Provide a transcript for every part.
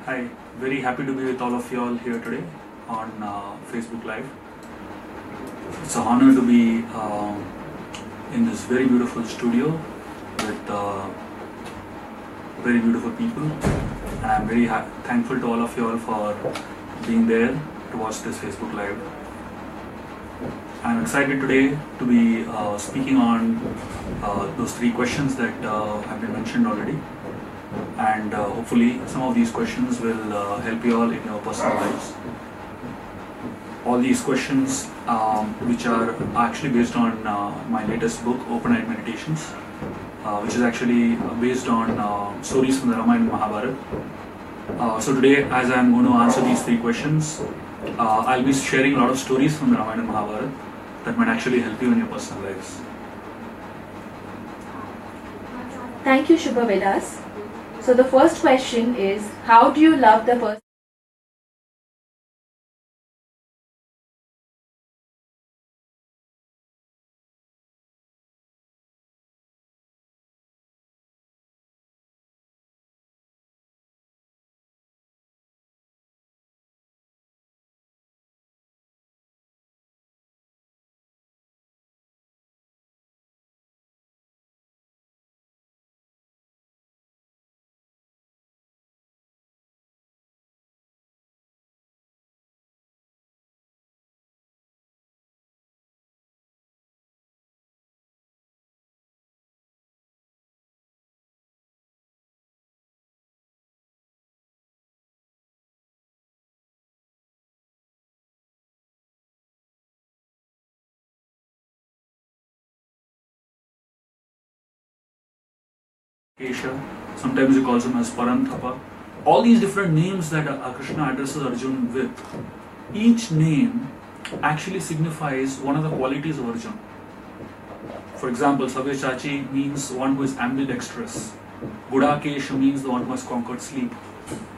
Hi, very happy to be with all of you all here today on Facebook Live. It's an honor to be in this very beautiful studio with very beautiful people, and I'm very thankful to all of you all for being there to watch this Facebook Live. I'm excited today to be speaking on those three questions that have been mentioned already. And hopefully some of these questions will help you all in your personal lives. All these questions which are actually based on my latest book, Open-Eyed Meditations, which is actually based on stories from the Ramayana and Mahabharata. So today, as I am going to answer these three questions, I'll be sharing a lot of stories from the Ramayana and Mahabharata that might actually help you in your personal lives. Thank you, Shubha Vilas. So the first question is, how do you love the person? Kesha, sometimes he calls him as Paranthapa. All these different names that Krishna addresses Arjun with, each name actually signifies one of the qualities of Arjun. For example, Sabyasachi means one who is ambidextrous. Gudakesha means the one who has conquered sleep.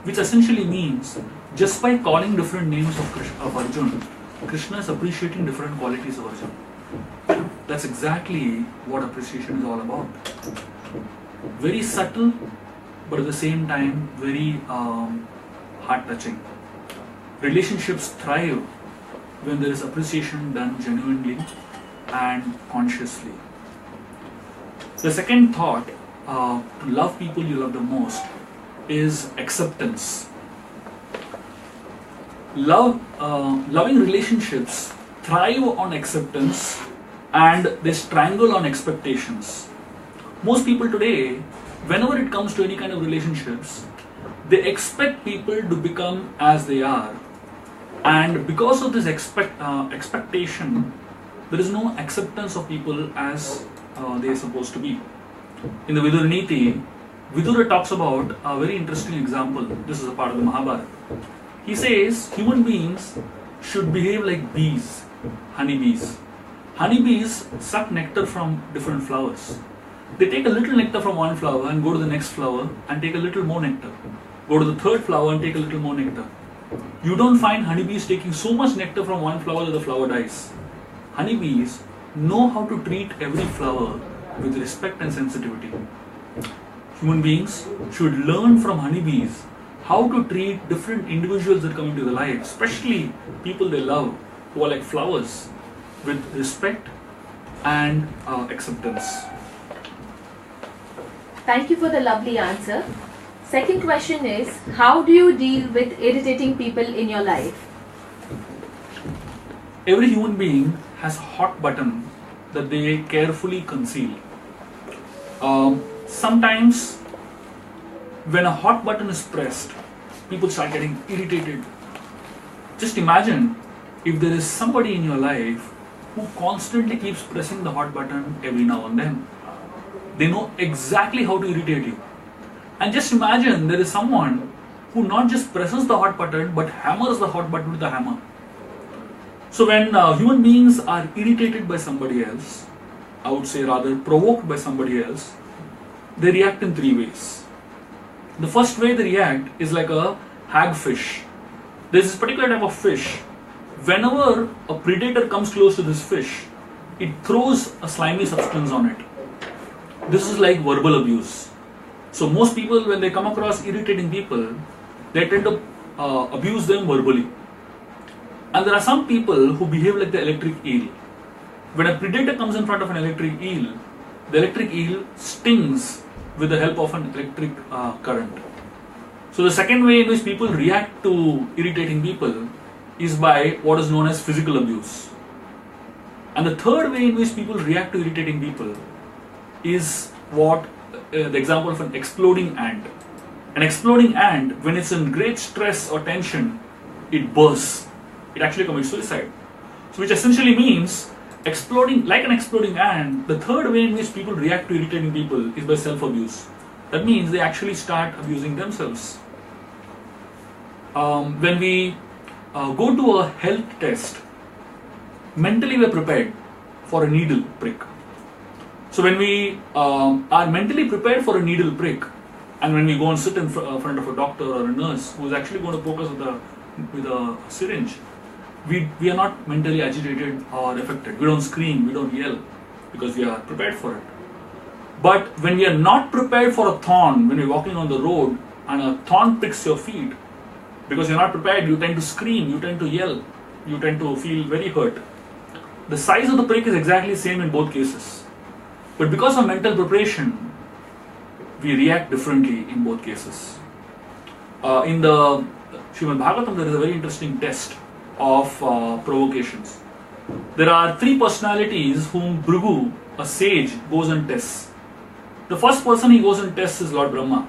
Which essentially means, just by calling different names of Arjun, Krishna is appreciating different qualities of Arjun. That's exactly what appreciation is all about. Very subtle, but at the same time very heart-touching. Relationships thrive when there is appreciation done genuinely and consciously. The second thought, to love people you love the most, is acceptance. Loving relationships thrive on acceptance and they strangle on expectations. Most people today, whenever it comes to any kind of relationships, they expect people to become as they are. And because of this expectation, there is no acceptance of people as they are supposed to be. In the Vidura Niti, Vidura talks about a very interesting example. This is a part of the Mahabharata. He says human beings should behave like bees, honeybees. Honeybees suck nectar from different flowers. They take a little nectar from one flower and go to the next flower and take a little more nectar. Go to the third flower and take a little more nectar. You don't find honeybees taking so much nectar from one flower that the flower dies. Honeybees know how to treat every flower with respect and sensitivity. Human beings should learn from honeybees how to treat different individuals that come into their life, especially people they love, who are like flowers, with respect and acceptance. Thank you for the lovely answer. Second question is, how do you deal with irritating people in your life? Every human being has a hot button that they carefully conceal. Sometimes when a hot button is pressed, people start getting irritated. Just imagine if there is somebody in your life who constantly keeps pressing the hot button every now and then. They know exactly how to irritate you. And just imagine there is someone who not just presses the hot button but hammers the hot button with a hammer. So when human beings are irritated by somebody else, I would say rather provoked by somebody else, they react in three ways. The first way they react is like a hagfish. There is this particular type of fish. Whenever a predator comes close to this fish, it throws a slimy substance on it. This is like verbal abuse. So most people, when they come across irritating people, they tend to abuse them verbally. And there are some people who behave like the electric eel. When a predator comes in front of an electric eel, the electric eel stings with the help of an electric current. So the second way in which people react to irritating people is by what is known as physical abuse. And the third way in which people react to irritating people is what the example of an exploding ant. An exploding ant, when it's in great stress or tension, it bursts. It actually commits suicide. So which essentially means exploding, like an exploding ant, the third way in which people react to irritating people is by self-abuse. That means they actually start abusing themselves. When we go to a health test, mentally we are prepared for a needle prick. So when we are mentally prepared for a needle prick, and when we go and sit in front of a doctor or a nurse who is actually going to poke us with a syringe, we are not mentally agitated or affected. We don't scream, we don't yell, because we are prepared for it. But when we are not prepared for a thorn, when we're walking on the road and a thorn pricks your feet, because you're not prepared, you tend to scream, you tend to yell, you tend to feel very hurt. The size of the prick is exactly the same in both cases. But because of mental preparation, we react differently in both cases. In the Srimad Bhagavatam, there is a very interesting test of provocations. There are three personalities whom Bhrigu, a sage, goes and tests. The first person he goes and tests is Lord Brahma.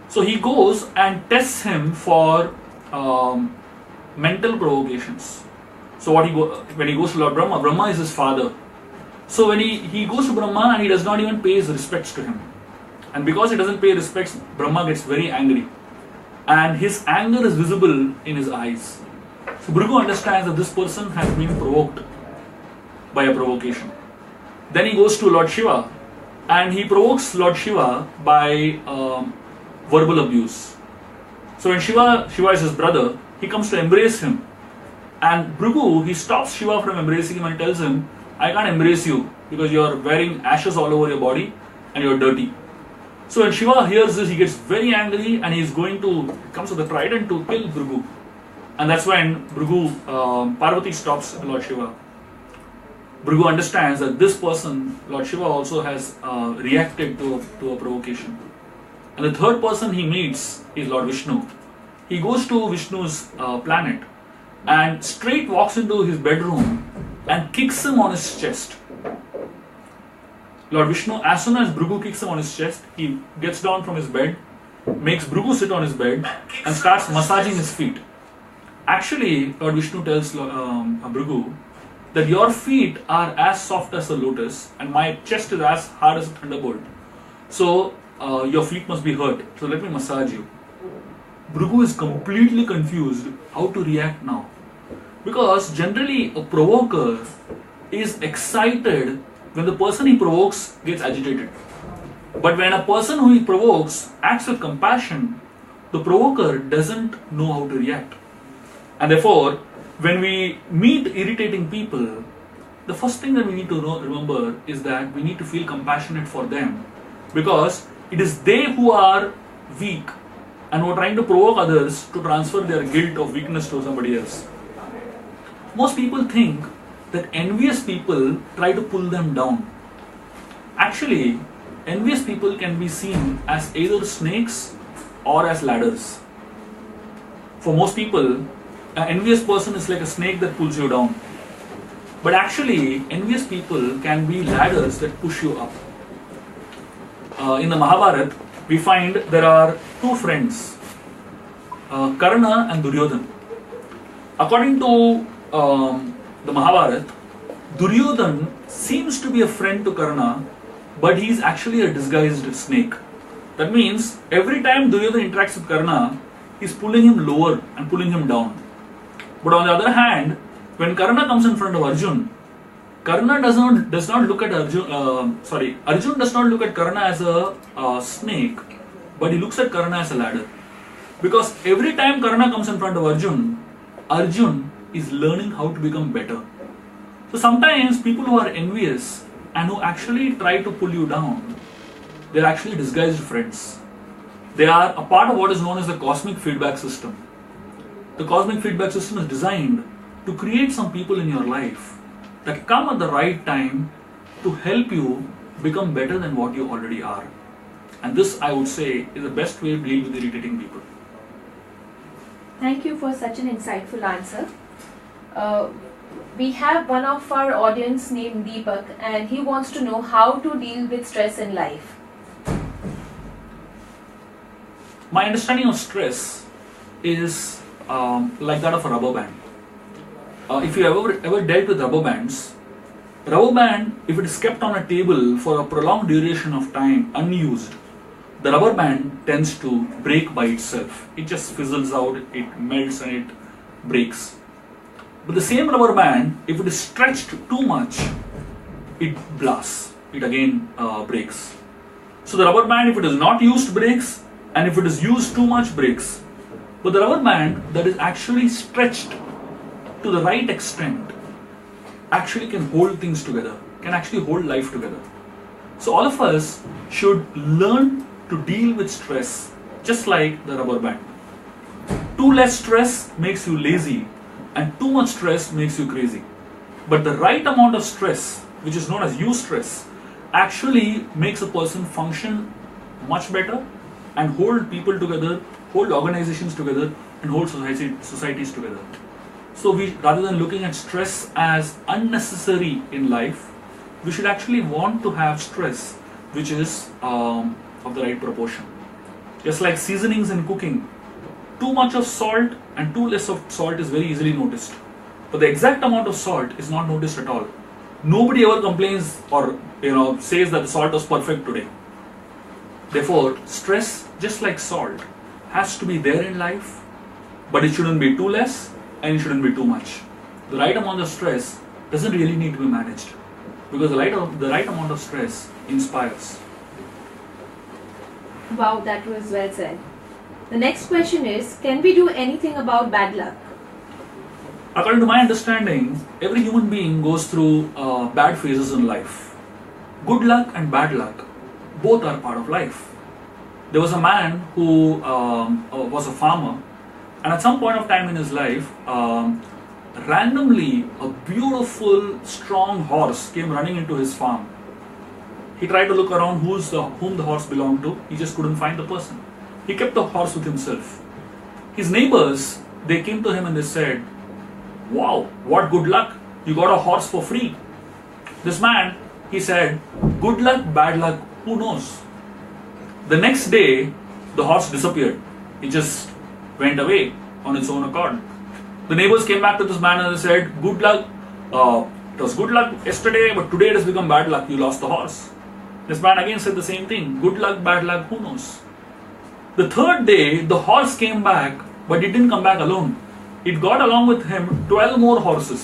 So he goes and tests him for mental provocations. So when he goes to Lord Brahma, Brahma is his father. So when he goes to Brahma and he does not even pay his respects to him. And because he doesn't pay respects, Brahma gets very angry. And his anger is visible in his eyes. So Bhrigu understands that this person has been provoked by a provocation. Then he goes to Lord Shiva and he provokes Lord Shiva by verbal abuse. So when Shiva is his brother, he comes to embrace him. And Bhrigu, he stops Shiva from embracing him and tells him, I can't embrace you because you are wearing ashes all over your body and you are dirty. So when Shiva hears this, he gets very angry and he is comes with a trident to kill Bhrigu. And that's when Parvati stops Lord Shiva. Bhrigu understands that this person, Lord Shiva, also has reacted to a provocation. And the third person he meets is Lord Vishnu. He goes to Vishnu's planet and straight walks into his bedroom and kicks him on his chest. Lord Vishnu, as soon as Bhrigu kicks him on his chest, he gets down from his bed, makes Bhrigu sit on his bed and starts massaging his feet. Actually, Lord Vishnu tells Bhrigu that your feet are as soft as a lotus and my chest is as hard as a thunderbolt. So your feet must be hurt. So let me massage you. Bhrigu is completely confused how to react now. Because generally a provoker is excited when the person he provokes gets agitated. But when a person who he provokes acts with compassion, the provoker doesn't know how to react. And therefore, when we meet irritating people, the first thing that we need to remember is that we need to feel compassionate for them, because it is they who are weak and who are trying to provoke others to transfer their guilt of weakness to somebody else. Most people think that envious people try to pull them down. Actually, envious people can be seen as either snakes or as ladders. For most people, an envious person is like a snake that pulls you down. But actually, envious people can be ladders that push you up. In the Mahabharata, we find there are two friends, Karna and Duryodhana. According to the Mahabharata, Duryodhana seems to be a friend to Karna, but he is actually a disguised snake. That means every time Duryodhana interacts with Karna, he is pulling him lower and pulling him down. But on the other hand, when Karna comes in front of Arjun, Karna does not look at Arjun does not look at Karna as a snake, but he looks at Karna as a ladder. Because every time Karna comes in front of Arjun, Arjun is learning how to become better. So sometimes people who are envious and who actually try to pull you down, they are actually disguised friends. They are a part of what is known as the cosmic feedback system. The cosmic feedback system is designed to create some people in your life that come at the right time to help you become better than what you already are. And this, I would say, is the best way to deal with irritating people. Thank you for such an insightful answer. We have one of our audience named Deepak, and he wants to know how to deal with stress in life. My understanding of stress is like that of a rubber band. If you ever dealt with rubber bands, rubber band, if it is kept on a table for a prolonged duration of time unused, the rubber band tends to break by itself. It just fizzles out, it melts and it breaks. But the same rubber band, if it is stretched too much, it blasts. It again breaks. So the rubber band, if it is not used, breaks, and if it is used too much, breaks. But the rubber band that is actually stretched to the right extent actually can hold things together, can actually hold life together. So all of us should learn to deal with stress just like the rubber band. Too less stress makes you lazy, and too much stress makes you crazy. But the right amount of stress, which is known as eustress, actually makes a person function much better and hold people together, hold organizations together, and hold societies together. So rather than looking at stress as unnecessary in life, we should actually want to have stress which is of the right proportion. Just like seasonings in cooking, too much of salt and too less of salt is very easily noticed. But the exact amount of salt is not noticed at all. Nobody ever complains or says that the salt was perfect today. Therefore, stress, just like salt, has to be there in life, but it shouldn't be too less and it shouldn't be too much. The right amount of stress doesn't really need to be managed, because the right amount of stress inspires. Wow, that was well said. The next question is, can we do anything about bad luck? According to my understanding, every human being goes through bad phases in life. Good luck and bad luck, both are part of life. There was a man who was a farmer, and at some point of time in his life, randomly a beautiful, strong horse came running into his farm. He tried to look around whom the horse belonged to. He just couldn't find the person. He kept the horse with himself. His neighbors, they came to him and they said, "Wow, what good luck, you got a horse for free." This man, he said, "Good luck, bad luck, who knows?" The next day, the horse disappeared. It just went away on its own accord. The neighbors came back to this man and they said, "Good luck, it was good luck yesterday, but today it has become bad luck, you lost the horse." This man again said the same thing, "Good luck, bad luck, who knows?" The third day, the horse came back, but it didn't come back alone. It got along with him 12 more horses.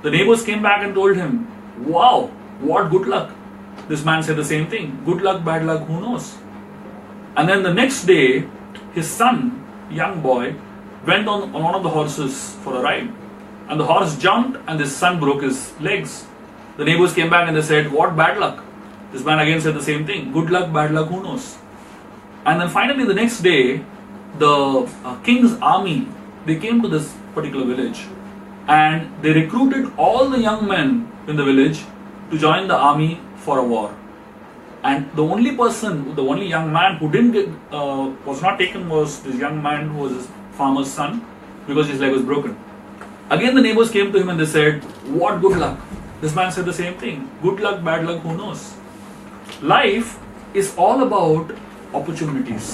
The neighbors came back and told him, "Wow, what good luck." This man said the same thing, "Good luck, bad luck, who knows?" And then the next day, his son, young boy, went on one of the horses for a ride. And the horse jumped and his son broke his legs. The neighbors came back and they said, "What bad luck?" This man again said the same thing, "Good luck, bad luck, who knows?" And then finally the next day, the king's army, they came to this particular village and they recruited all the young men in the village to join the army for a war. And the only young man who was not taken was this young man who was his farmer's son, because his leg was broken. Again the neighbors came to him and they said, "What good luck?" This man said the same thing, "Good luck, bad luck, who knows?" Life is all about opportunities.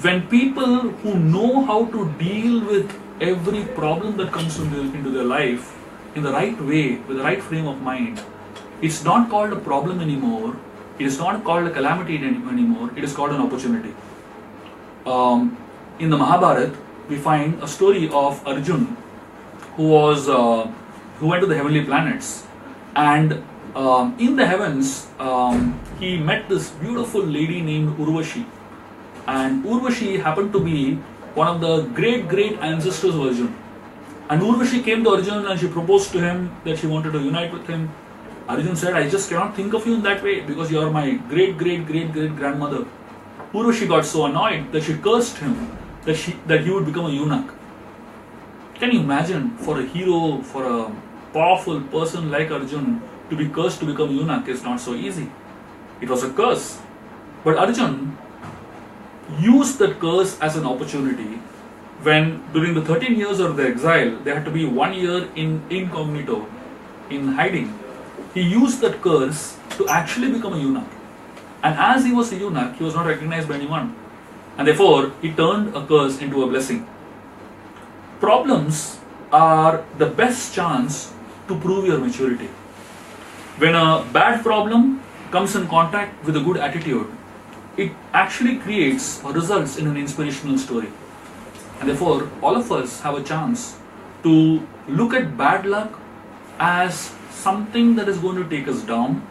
When people who know how to deal with every problem that comes into their life in the right way, with the right frame of mind, it's not called a problem anymore, it is not called a calamity anymore, it is called an opportunity. In the Mahabharata, we find a story of Arjun who went to the heavenly planets, and in the heavens he met this beautiful lady named Urvashi, and Urvashi happened to be one of the great ancestors of Arjun. And Urvashi came to Arjun and she proposed to him that she wanted to unite with him. Arjun said, "I just cannot think of you in that way because you are my great grandmother." Urvashi got so annoyed that she cursed him that he would become a eunuch. Can you imagine, for a hero, for a powerful person like Arjun to be cursed to become eunuch is not so easy. It was a curse. But Arjun used that curse as an opportunity when during the 13 years of the exile they had to be 1 year in incognito, in hiding. He used that curse to actually become a eunuch. And as he was a eunuch, he was not recognized by anyone. And therefore, he turned a curse into a blessing. Problems are the best chance to prove your maturity. When a bad problem comes in contact with a good attitude, it actually creates or results in an inspirational story. And therefore, all of us have a chance to look at bad luck as something that is going to take us down,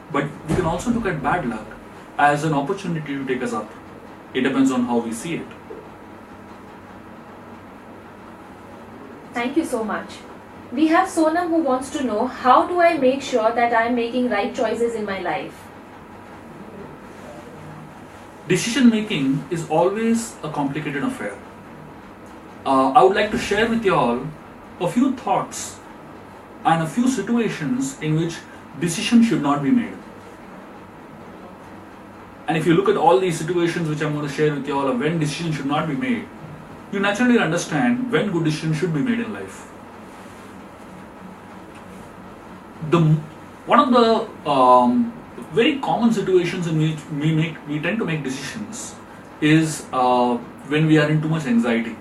but we can also look at bad luck as an opportunity to take us up. It depends on how we see it. Thank you so much. We have Sonam who wants to know, how do I make sure that I am making right choices in my life? Decision making is always a complicated affair. I would like to share with you all a few thoughts and a few situations in which decisions should not be made. And if you look at all these situations which I'm going to share with you all of when decisions should not be made, you naturally understand when good decisions should be made in life. One of the very common situations in which we tend to make decisions is when we are in too much anxiety.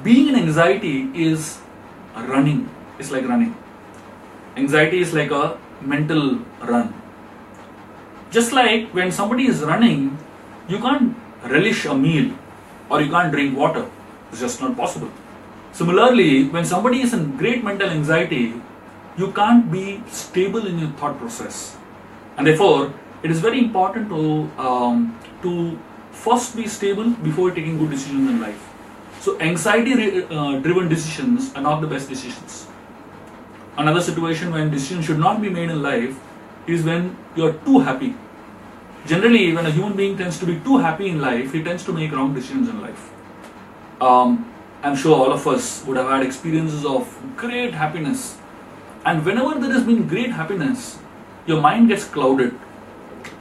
Being in anxiety is running. It's like running. Anxiety is like a mental run. Just like when somebody is running, you can't relish a meal or you can't drink water. It's just not possible. Similarly, when somebody is in great mental anxiety, you can't be stable in your thought process. And therefore, it is very important to first be stable before taking good decisions in life. So anxiety-driven decisions are not the best decisions. Another situation when decisions should not be made in life is when you are too happy. Generally, when a human being tends to be too happy in life, he tends to make wrong decisions in life. I'm sure all of us would have had experiences of great happiness. And whenever there has been great happiness, your mind gets clouded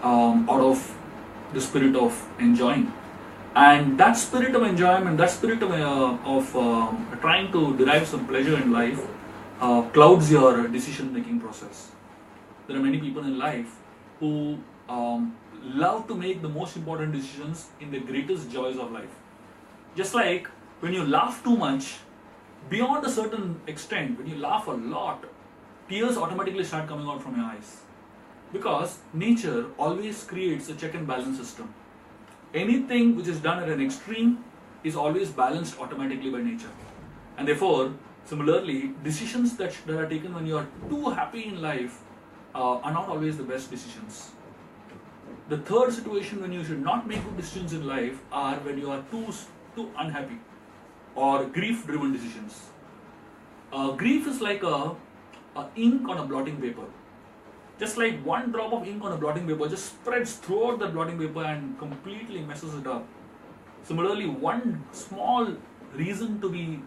out of the spirit of enjoying. And that spirit of enjoyment, that spirit of trying to derive some pleasure in life clouds your decision-making process. There are many people in life who love to make the most important decisions in the greatest joys of life. Just like when you laugh too much, beyond a certain extent, when you laugh a lot, tears automatically start coming out from your eyes. Because nature always creates a check and balance system. Anything which is done at an extreme is always balanced automatically by nature. And therefore, similarly, decisions that are taken when you are too happy in life are not always the best decisions. The third situation when you should not make good decisions in life are when you are too unhappy or grief-driven decisions. Grief is like a ink on a blotting paper. Just like one drop of ink on a blotting paper just spreads throughout the blotting paper and completely messes it up. Similarly, one small reason to be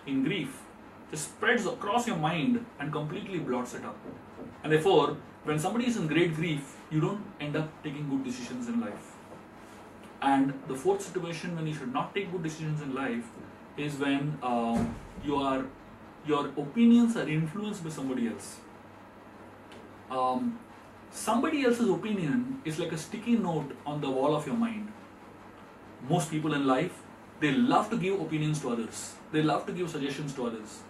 in grief just spreads across your mind and completely blots it up. And therefore, when somebody is in great grief, you don't end up taking good decisions in life. And the fourth situation when you should not take good decisions in life is when your opinions are influenced by somebody else. Somebody else's opinion is like a sticky note on the wall of your mind. Most people in life, they love to give opinions to others. They love to give suggestions to others.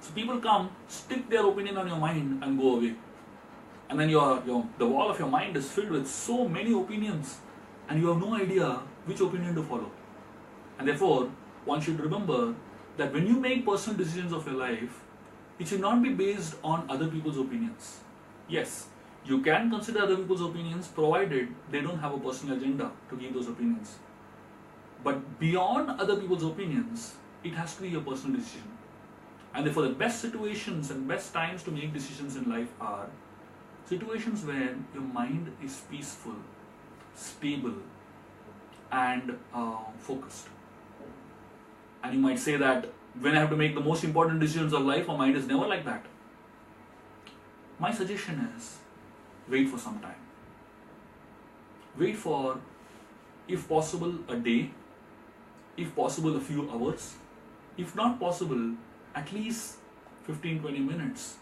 So people come, stick their opinion on your mind and go away. And then the wall of your mind is filled with so many opinions and you have no idea which opinion to follow. And therefore, one should remember that when you make personal decisions of your life, it should not be based on other people's opinions. Yes, you can consider other people's opinions provided they don't have a personal agenda to give those opinions. But beyond other people's opinions, it has to be your personal decision. And therefore the best situations and best times to make decisions in life are situations where your mind is peaceful, stable, and focused. And you might say that when I have to make the most important decisions of life, my mind is never like that. My suggestion is wait for some time. Wait for, if possible, a day, if possible, a few hours, if not possible, at least 15-20 minutes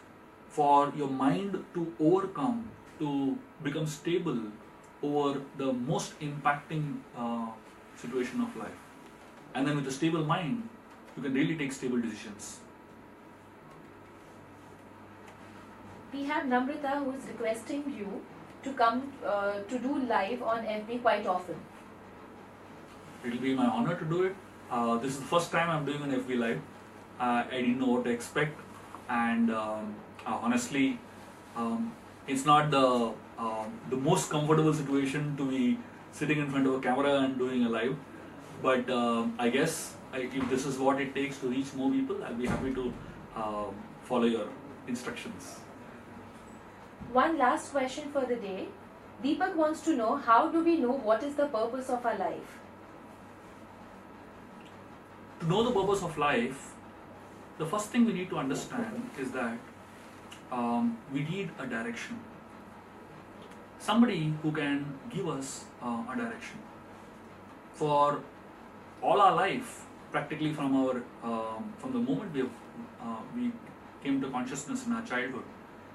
for your mind to overcome, to become stable over the most impacting situation of life. And then with a stable mind, you can really take stable decisions. We have Namrita who is requesting you to come to do live on FB quite often. It will be my honor to do it. This is the first time I'm doing an FB live. I didn't know what to expect, and honestly, it's not the most comfortable situation to be sitting in front of a camera and doing a live. But I guess if this is what it takes to reach more people, I'll be happy to follow your instructions. One last question for the day. Deepak wants to know, how do we know what is the purpose of our life? To know the purpose of life, the first thing we need to understand is that we need a direction. Somebody who can give us a direction. For all our life, practically from the moment we came to consciousness in our childhood,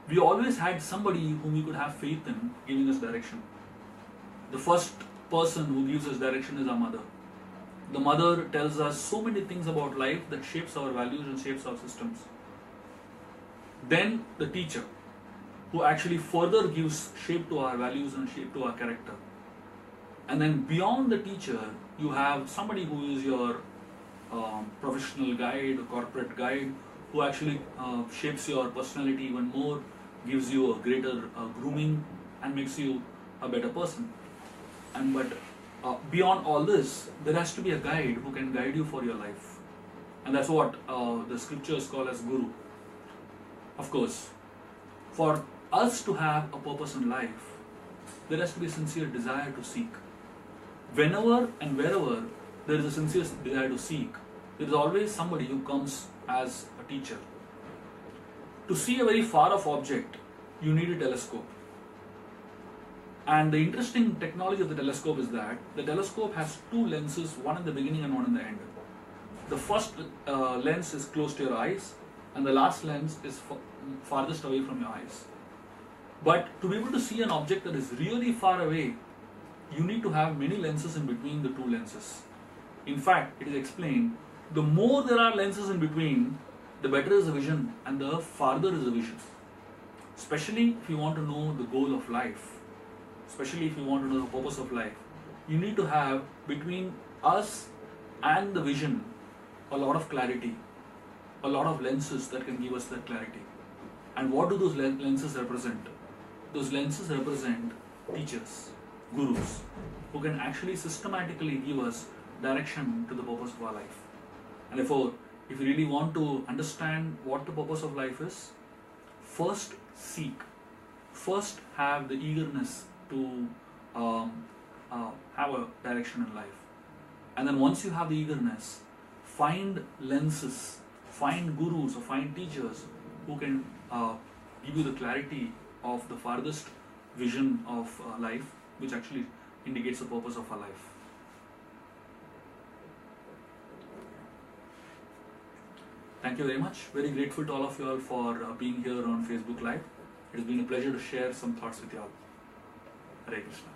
we always had somebody whom we could have faith in giving us direction. The first person who gives us direction is our mother. The mother tells us so many things about life that shapes our values and shapes our systems. Then the teacher, who actually further gives shape to our values and shape to our character. And then beyond the teacher, you have somebody who is your professional guide, corporate guide, who actually shapes your personality even more, gives you a greater grooming, and makes you a better person. But beyond all this, there has to be a guide who can guide you for your life. And that's what the scriptures call as guru. Of course, for us to have a purpose in life, there has to be a sincere desire to seek. Whenever and wherever there is a sincere desire to seek, there is always somebody who comes as a teacher. To see a very far off object, you need a telescope. And the interesting technology of the telescope is that the telescope has two lenses, one in the beginning and one in the end. The first lens is close to your eyes, and the last lens is farthest away from your eyes. But to be able to see an object that is really far away, you need to have many lenses in between the two lenses. In fact, it is explained, the more there are lenses in between, the better is the vision and the farther is the vision. Especially if you want to know the goal of life, especially if you want to know the purpose of life, you need to have between us and the vision a lot of clarity, a lot of lenses that can give us that clarity. And what do those lenses represent? Those lenses represent teachers, gurus, who can actually systematically give us direction to the purpose of our life. And therefore, if you really want to understand what the purpose of life is, first seek, first have the eagerness to have a direction in life. And then once you have the eagerness, find lenses, find gurus or find teachers who can give you the clarity of the farthest vision of life, which actually indicates the purpose of our life. Thank you very much. Very grateful to all of you all for being here on Facebook Live. It has been a pleasure to share some thoughts with you all. Hare Krishna.